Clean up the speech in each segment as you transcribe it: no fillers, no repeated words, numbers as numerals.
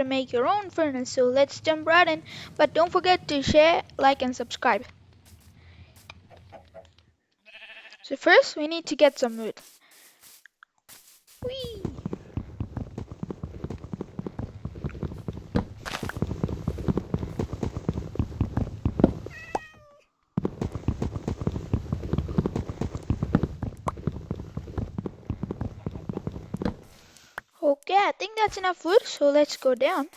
make your own furnace. So let's jump right in. But don't forget to share, like, and subscribe. So first we need to get some wood. Whee! Okay, I think that's enough wood, so let's go down.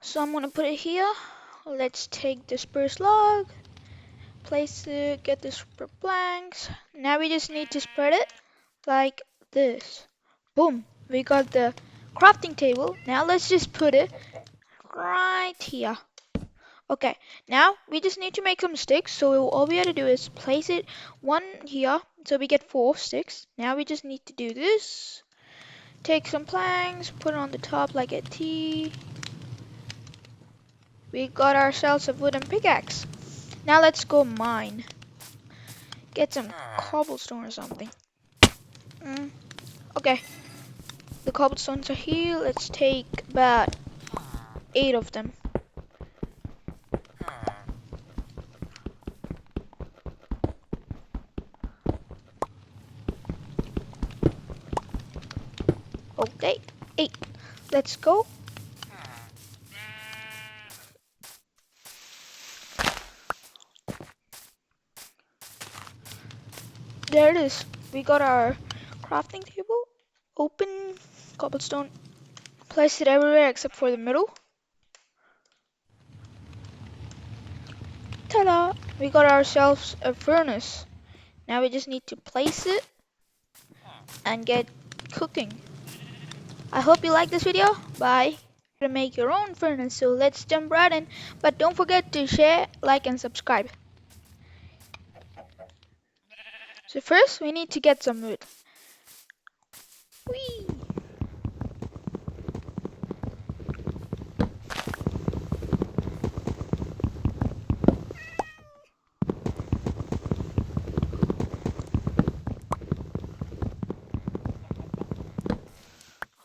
So I'm gonna put it here. Let's take the spruce log, place it, get the super planks. Now we just need to spread it like this. Boom, we got the crafting table. Now let's just put it right here. Okay, now we just need to make some sticks. So all we have to do is place it one here, so we get 4 sticks. Now we just need to do this. Take some planks, put it on the top like a T. We got ourselves a wooden pickaxe. Now let's go mine. Get some cobblestone or something. Okay, the cobblestones are here. Let's take about 8 of them. Okay, 8. Let's go. There it is. We got our crafting table. Open cobblestone. Place it everywhere except for the middle. Ta-da! We got ourselves a furnace. Now we just need to place it and get cooking. I hope you like this video. Bye. To make your own furnace, so let's jump right in. But don't forget to share, like, and subscribe. So first we need to get some wood. Whee!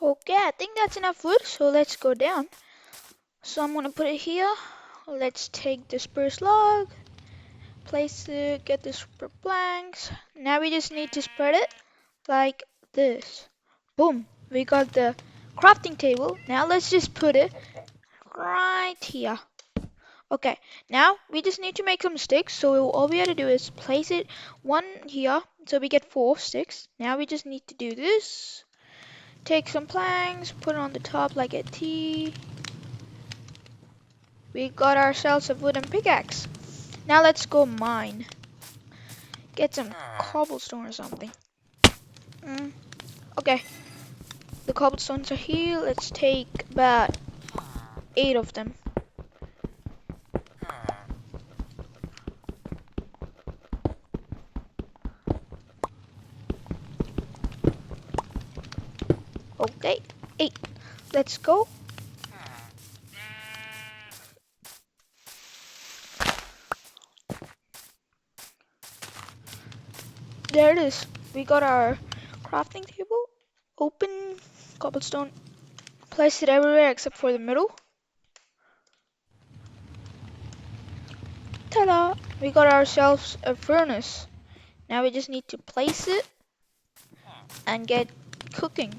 Okay, I think that's enough wood, so let's go down. So I'm gonna put it here. Let's take the spruce log, place it, get the super planks. Now we just need to spread it like this. Boom, we got the crafting table. Now let's just put it right here. Okay, now we just need to make some sticks. So all we have to do is place it one here, so we get 4 sticks. Now we just need to do this. Take some planks, put it on the top like a T. We got ourselves a wooden pickaxe. Now let's go mine. Get some cobblestone or something. Okay, the cobblestones are here. Let's take about 8 of them. Okay, 8. Let's go. There it is. We got our crafting table. Open cobblestone. Place it everywhere except for the middle. Ta-da! We got ourselves a furnace. Now we just need to place it and get cooking.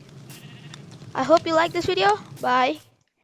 I hope you like this video. Bye.